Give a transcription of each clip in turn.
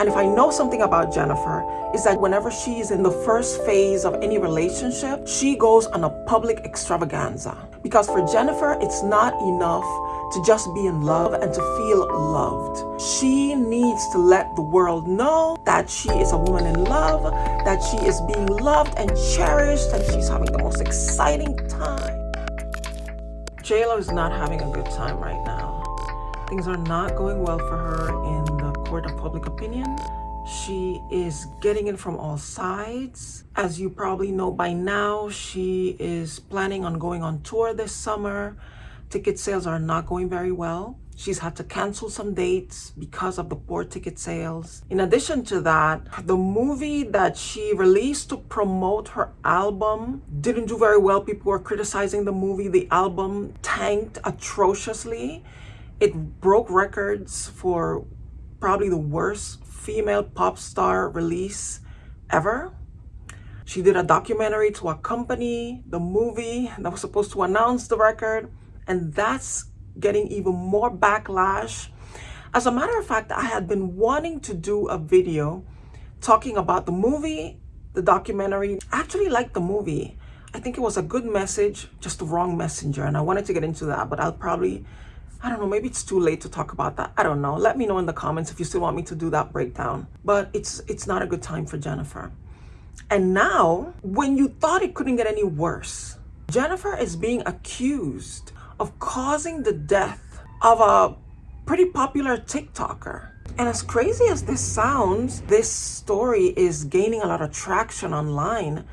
And if I know something about Jennifer, is that whenever she is in the first phase of any relationship, she goes on a public extravaganza. Because for Jennifer, it's not enough to just be in love and to feel loved. She needs to let the world know that she is a woman in love, that she is being loved and cherished, and she's having the most exciting time. JLo is not having a good time right now. Things are not going well for her in the court of public opinion. She is getting in from all sides. As you probably know by now, she is planning on going on tour this summer. Ticket sales are not going very well. She's had to cancel some dates because of the poor ticket sales. In addition to that, the movie that she released to promote her album didn't do very well. People were criticizing the movie. The album tanked atrociously. It broke records for probably the worst female pop star release ever. She did a documentary to accompany the movie that was supposed to announce the record, and that's getting even more backlash. As a matter of fact, I had been wanting to do a video talking about the movie, the documentary. I actually liked the movie. I think it was a good message, just the wrong messenger, and I wanted to get into that, but I'll probably, I don't know, maybe it's too late to talk about that. I don't know. Let me know in the comments if you still want me to do that breakdown. But it's not a good time for Jennifer. And now, when you thought it couldn't get any worse, Jennifer is being accused of causing the death of a pretty popular TikToker. And as crazy as this sounds, this story is gaining a lot of traction online.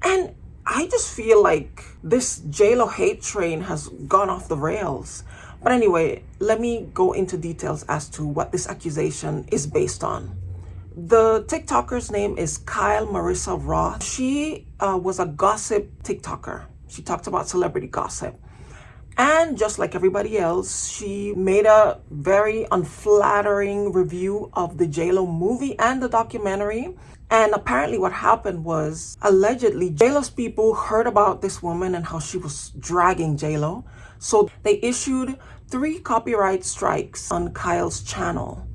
And I just feel like this JLo hate train has gone off the rails. But anyway, let me go into details as to what this accusation is based on. The TikToker's name is Kyle Marissa Roth. She was a gossip TikToker. She talked about celebrity gossip. And just like everybody else, she made a very unflattering review of the JLo movie and the documentary. And apparently what happened was, allegedly, JLo's people heard about this woman and how she was dragging JLo. So they issued 3 copyright strikes on Kyle's channel,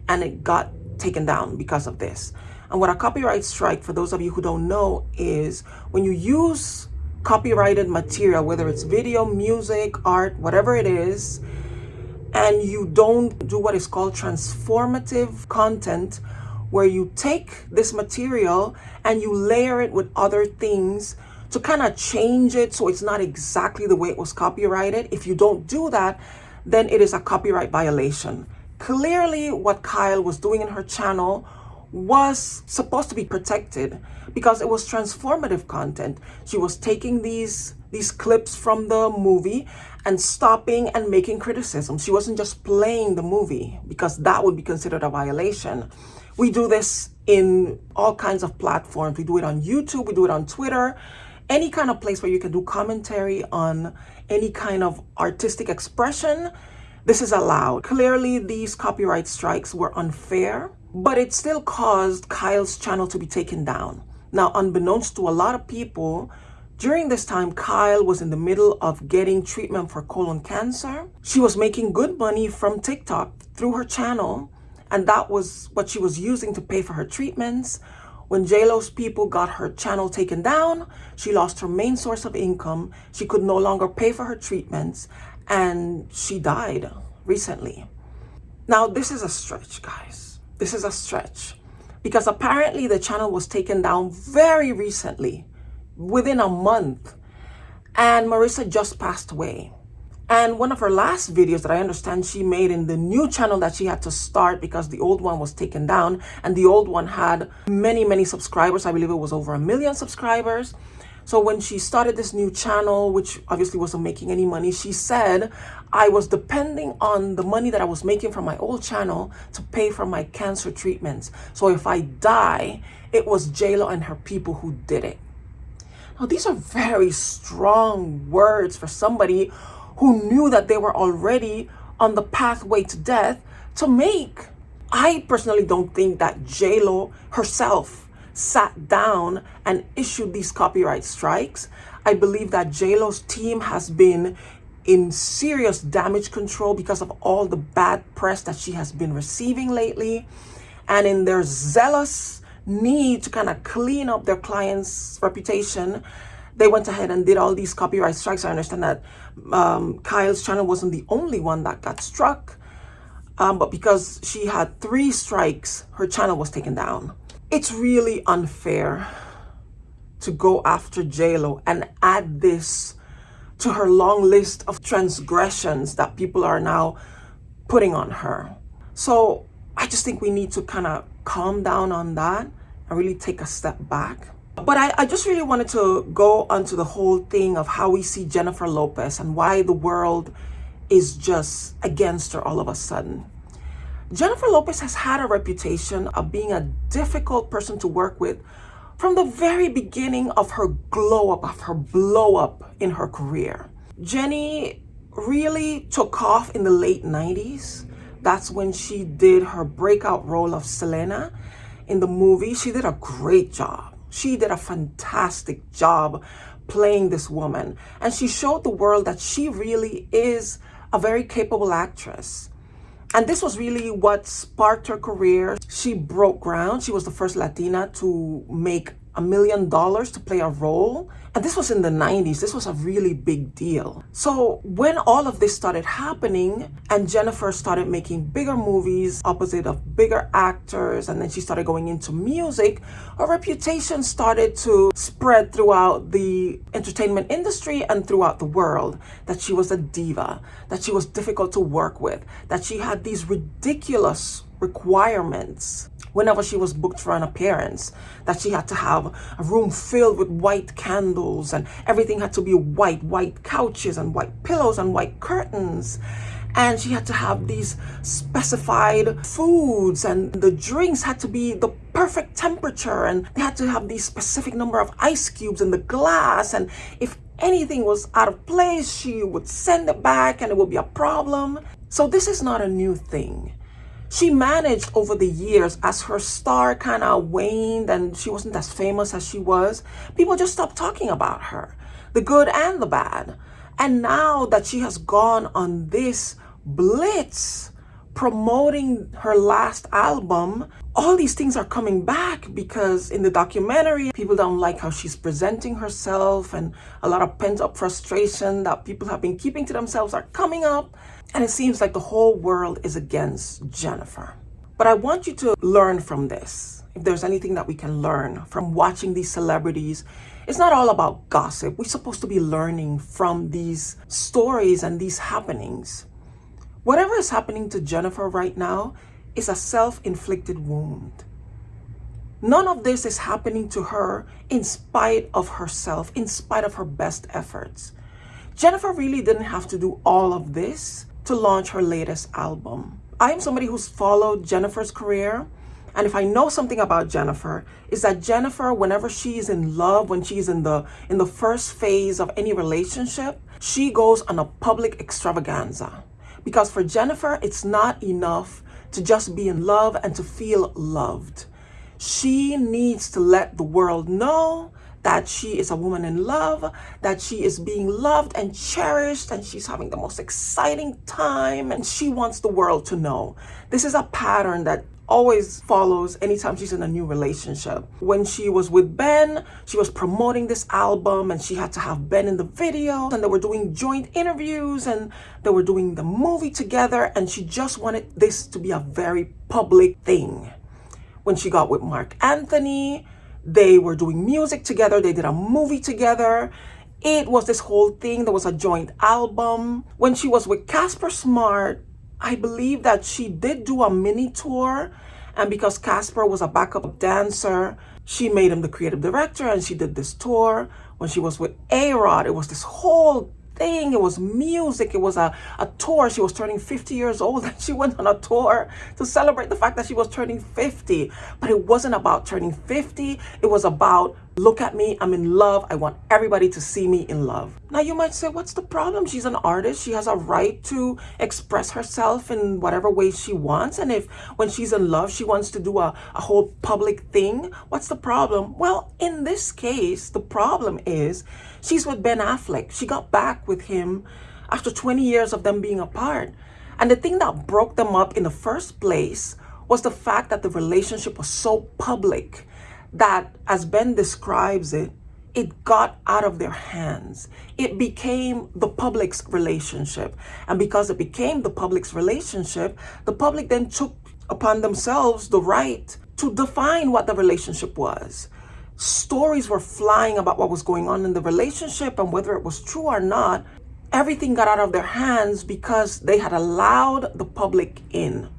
and it got taken down because of this. And what a copyright strike, for those of you who don't know, is when you use copyrighted material, whether it's video, music, art, whatever it is, and you don't do what is called transformative content, where you take this material and you layer it with other things to kind of change it so it's not exactly the way it was copyrighted. If you don't do that, then it is a copyright violation. Clearly, what Kyle was doing in her channel was supposed to be protected because it was transformative content. She was taking these clips from the movie and stopping and making criticism. She wasn't just playing the movie, because that would be considered a violation. We do this in all kinds of platforms. We do it on YouTube, we do it on Twitter, any kind of place where you can do commentary on any kind of artistic expression. This is allowed. Clearly, these copyright strikes were unfair, but it still caused Kyle's channel to be taken down. Now, unbeknownst to a lot of people, during this time, Kyle was in the middle of getting treatment for colon cancer. She was making good money from TikTok through her channel, and that was what she was using to pay for her treatments. When JLo's people got her channel taken down, she lost her main source of income. She could no longer pay for her treatments, and she died recently. Now, this is a stretch, guys. This is a stretch, because apparently the channel was taken down very recently, within a month, and Marissa just passed away. And one of her last videos that I understand she made in the new channel that she had to start because the old one was taken down, and the old one had many subscribers. I believe it was over 1 million subscribers. So when she started this new channel, which obviously wasn't making any money, she said, I was depending on the money that I was making from my old channel to pay for my cancer treatments. So if I die, it was JLo and her people who did it. Now, these are very strong words for somebody who knew that they were already on the pathway to death to make. I personally don't think that JLo herself sat down and issued these copyright strikes. I believe that JLo's team has been in serious damage control because of all the bad press that she has been receiving lately. And in their zealous need to kind of clean up their client's reputation, they went ahead and did all these copyright strikes. I understand that Kyle's channel wasn't the only one that got struck, but because she had 3 strikes, her channel was taken down. It's really unfair to go after JLo and add this to her long list of transgressions that people are now putting on her. So I just think we need to kind of calm down on that and really take a step back. But I just really wanted to go onto the whole thing of how we see Jennifer Lopez and why the world is just against her all of a sudden. Jennifer Lopez has had a reputation of being a difficult person to work with from the very beginning of her glow up, of her blow up in her career. Jenny really took off in the late 90s. That's when she did her breakout role of Selena in the movie. She did a great job. She did a fantastic job playing this woman. And she showed the world that she really is a very capable actress. And this was really what sparked her career. She broke ground. She was the first Latina to make $1 million to play a role. And this was in the 90s. This was a really big deal. So when all of this started happening and Jennifer started making bigger movies opposite of bigger actors, and then she started going into music, her reputation started to spread throughout the entertainment industry and throughout the world, that she was a diva, that she was difficult to work with, that she had these ridiculous requirements whenever she was booked for an appearance, that she had to have a room filled with white candles and everything had to be white couches and white pillows and white curtains. And she had to have these specified foods, and the drinks had to be the perfect temperature, and they had to have these specific number of ice cubes in the glass. And if anything was out of place, she would send it back and it would be a problem. So this is not a new thing. She managed over the years, as her star kind of waned and she wasn't as famous as she was, people just stopped talking about her, the good and the bad. And now that she has gone on this blitz promoting her last album, all these things are coming back, because in the documentary, people don't like how she's presenting herself, and a lot of pent-up frustration that people have been keeping to themselves are coming up. And it seems like the whole world is against Jennifer. But I want you to learn from this. If there's anything that we can learn from watching these celebrities, it's not all about gossip. We're supposed to be learning from these stories and these happenings. Whatever is happening to Jennifer right now is a self-inflicted wound. None of this is happening to her in spite of herself, in spite of her best efforts. Jennifer really didn't have to do all of this to launch her latest album. I am somebody who's followed Jennifer's career, and if I know something about Jennifer, is that Jennifer, whenever she is in love, when she's in the first phase of any relationship, she goes on a public extravaganza. Because for Jennifer, it's not enough to just be in love and to feel loved. She needs to let the world know that she is a woman in love, that she is being loved and cherished, and she's having the most exciting time, and she wants the world to know. This is a pattern that always follows anytime she's in a new relationship. When she was with Ben, she was promoting this album, and she had to have Ben in the video, and they were doing joint interviews, and they were doing the movie together, and she just wanted this to be a very public thing. When she got with Mark Anthony, they were doing music together. They did a movie together. It was this whole thing. There was a joint album. When she was with Casper Smart, I believe that she did do a mini tour. And because Casper was a backup dancer, she made him the creative director, and she did this tour. When she was with A-Rod, it was this whole thing. It was music. It was a tour. She was turning 50 years old, and she went on a tour to celebrate the fact that she was turning 50. But it wasn't about turning 50. It was about, look at me, I'm in love. I want everybody to see me in love. Now you might say, what's the problem? She's an artist. She has a right to express herself in whatever way she wants. And if when she's in love, she wants to do a whole public thing, what's the problem? Well, in this case, the problem is she's with Ben Affleck. She got back with him after 20 years of them being apart. And the thing that broke them up in the first place was the fact that the relationship was so public that, as Ben describes it, it got out of their hands. It became the public's relationship. And because it became the public's relationship, the public then took upon themselves the right to define what the relationship was. Stories were flying about what was going on in the relationship, and whether it was true or not, everything got out of their hands because they had allowed the public in.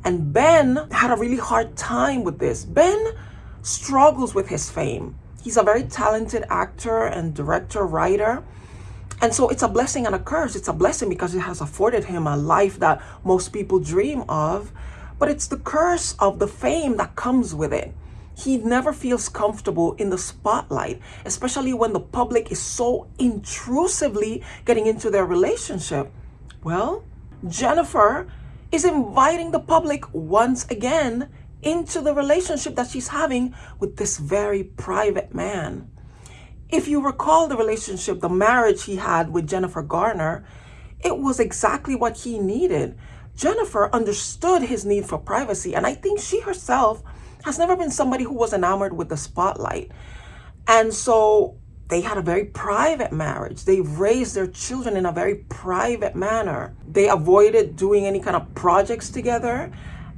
And Ben had a really hard time with this. Ben struggles with his fame. He's a very talented actor and director, writer. And so it's a blessing and a curse. It's a blessing because it has afforded him a life that most people dream of. But it's the curse of the fame that comes with it. He never feels comfortable in the spotlight, especially when the public is so intrusively getting into their relationship. Well, Jennifer is inviting the public once again into the relationship that she's having with this very private man. If you recall the relationship, the marriage he had with Jennifer Garner, it was exactly what he needed. Jennifer understood his need for privacy, and I think she herself has never been somebody who was enamored with the spotlight. And so they had a very private marriage. They raised their children in a very private manner. They avoided doing any kind of projects together,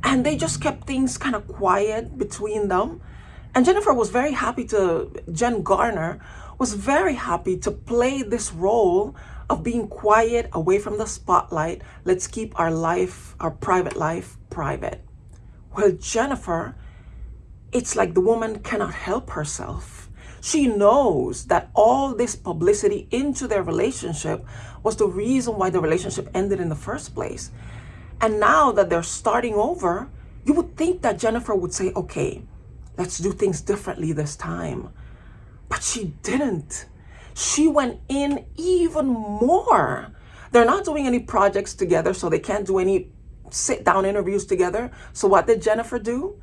and they just kept things kind of quiet between them. And Jen Garner was very happy to play this role of being quiet, away from the spotlight. Let's keep our life, our private life, private. Well, Jennifer, it's like the woman cannot help herself. She knows that all this publicity into their relationship was the reason why the relationship ended in the first place. And now that they're starting over, you would think that Jennifer would say, okay, let's do things differently this time. But she didn't. She went in even more. They're not doing any projects together, so they can't do any sit-down interviews together. So what did Jennifer do?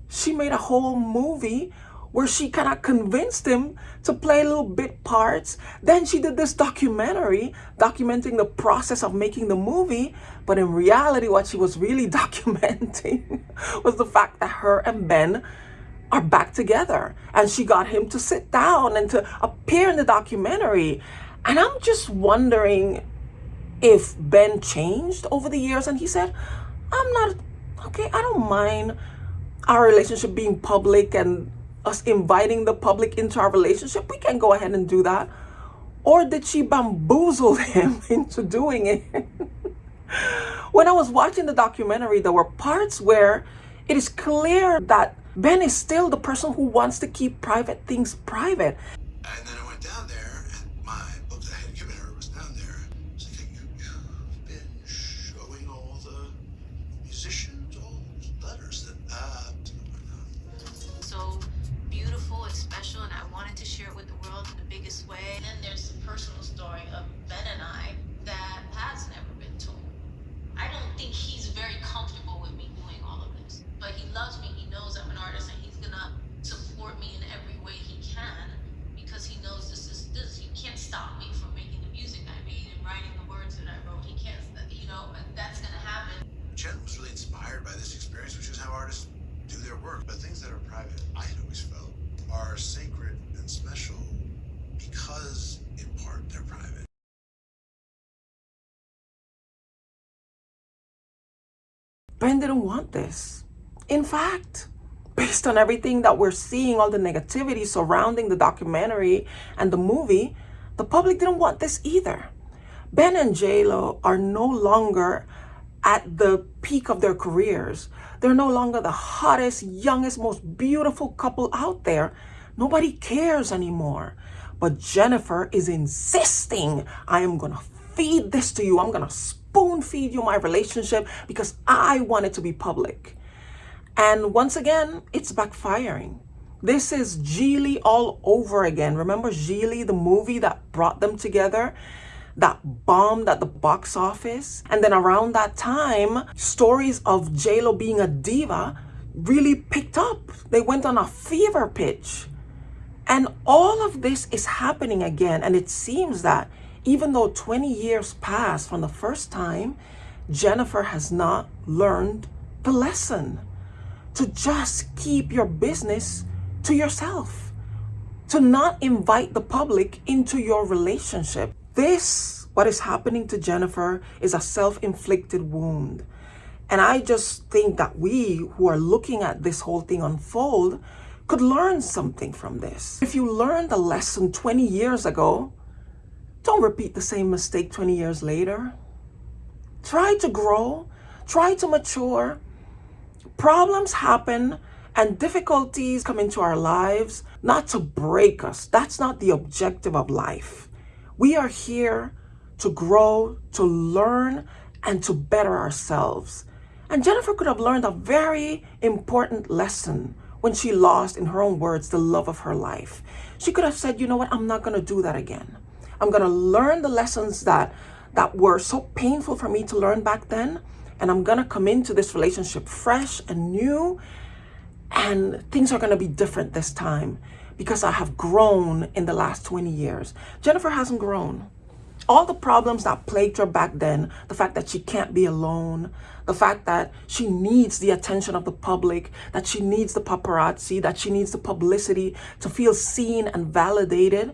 She made a whole movie where she kind of convinced him to play little bit parts. Then she did this documentary documenting the process of making the movie. But in reality, what she was really documenting was the fact that her and Ben are back together. And she got him to sit down and to appear in the documentary. And I'm just wondering if Ben changed over the years. And he said, I don't mind our relationship being public and us inviting the public into our relationship. We can go ahead and do that. Or did she bamboozle him into doing it? When I was watching the documentary, there were parts where it is clear that Ben is still the person who wants to keep private things private. And then I went down there, and my book that I had given her was down there. It's like, you've been showing all the musicians all those letters that, so beautiful and special, and I wanted to share it with the world in the biggest way. And then there's the personal story of Ben and I that has never been told. I don't think he's very comfortable with me doing all of this, but he loves me. He knows I'm an artist, and he's gonna support me in every way he can because he knows this. He can't stop me from making the music I made and writing the words that I wrote. He can't, that's gonna happen. Jen was really inspired by this experience, which is how artists do their work. But things that are private, I had always felt, are sacred and special because, in part, they're private. Ben didn't want this. In fact, based on everything that we're seeing, all the negativity surrounding the documentary and the movie, the public didn't want this either. Ben and J-Lo are no longer at the peak of their careers. They're no longer the hottest, youngest, most beautiful couple out there. Nobody cares anymore. But Jennifer is insisting, I am gonna feed this to you. I'm gonna spoon feed you my relationship because I want it to be public. And once again, it's backfiring. This is Geely all over again. Remember Geely, the movie that brought them together? That bombed at the box office. And then around that time, stories of J-Lo being a diva really picked up. They went on a fever pitch. And all of this is happening again. And it seems that even though 20 years passed from the first time, Jennifer has not learned the lesson to just keep your business to yourself, to not invite the public into your relationship. This, what is happening to Jennifer, is a self-inflicted wound. And I just think that we who are looking at this whole thing unfold could learn something from this. If you learned a lesson 20 years ago, don't repeat the same mistake 20 years later. Try to grow, try to mature. Problems happen and difficulties come into our lives not to break us. That's not the objective of life. We are here to grow, to learn, and to better ourselves. And Jennifer could have learned a very important lesson when she lost, in her own words, the love of her life. She could have said, you know what, I'm not going to do that again. I'm going to learn the lessons that were so painful for me to learn back then. And I'm going to come into this relationship fresh and new. And things are going to be different this time because I have grown in the last 20 years. Jennifer hasn't grown. All the problems that plagued her back then, the fact that she can't be alone, the fact that she needs the attention of the public, that she needs the paparazzi, that she needs the publicity to feel seen and validated,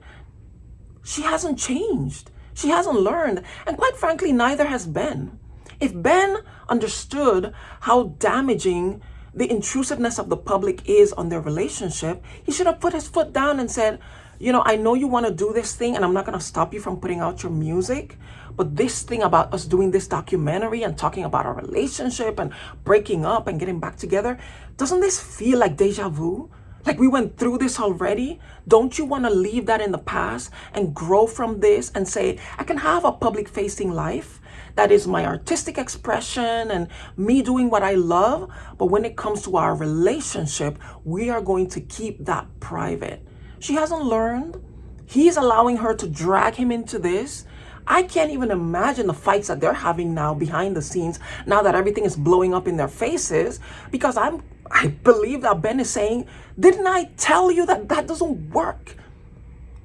she hasn't changed. She hasn't learned. And quite frankly, neither has Ben. If Ben understood how damaging the intrusiveness of the public is on their relationship, he should have put his foot down and said, you know, I know you want to do this thing and I'm not going to stop you from putting out your music, but this thing about us doing this documentary and talking about our relationship and breaking up and getting back together, doesn't this feel like deja vu? Like we went through this already? Don't you want to leave that in the past and grow from this and say, I can have a public facing life that is my artistic expression and me doing what I love, but when it comes to our relationship, we are going to keep that private. She hasn't learned. He's allowing her to drag him into this. I can't even imagine the fights that they're having now behind the scenes, now that everything is blowing up in their faces, because I believe that Ben is saying, didn't I tell you that that doesn't work?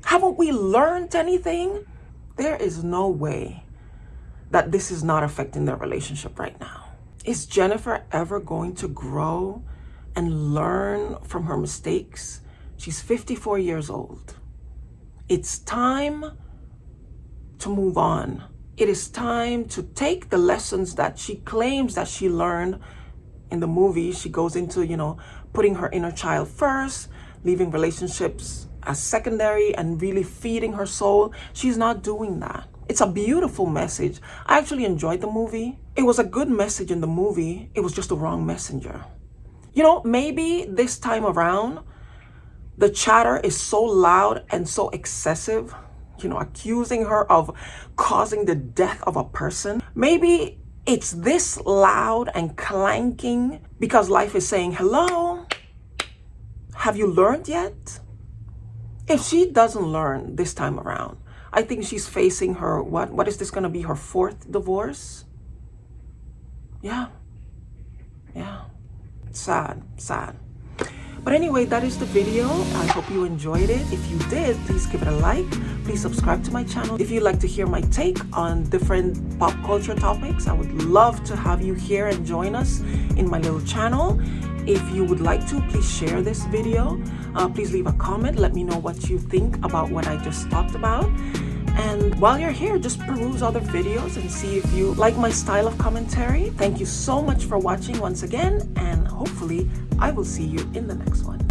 Haven't we learned anything? There is no way that this is not affecting their relationship right now. Is Jennifer ever going to grow and learn from her mistakes? She's 54 years old. It's time to move on. It is time to take the lessons that she claims that she learned in the movie. She goes into, putting her inner child first, leaving relationships as secondary and really feeding her soul. She's not doing that. It's a beautiful message. I actually enjoyed the movie. It was a good message in the movie. It was just the wrong messenger. Maybe this time around, the chatter is so loud and so excessive, accusing her of causing the death of a person. Maybe it's this loud and clanking because life is saying, hello, have you learned yet? If she doesn't learn this time around, I think she's facing her, what is this going to be, her fourth divorce? Yeah. Sad. But anyway, that is the video. I hope you enjoyed it. If you did, please give it a like. Please subscribe to my channel. If you'd like to hear my take on different pop culture topics, I would love to have you here and join us in my little channel. If you would like to, please share this video. Please leave a comment. Let me know what you think about what I just talked about. And while you're here, just peruse other videos and see if you like my style of commentary. Thank you so much for watching once again, and hopefully I will see you in the next one.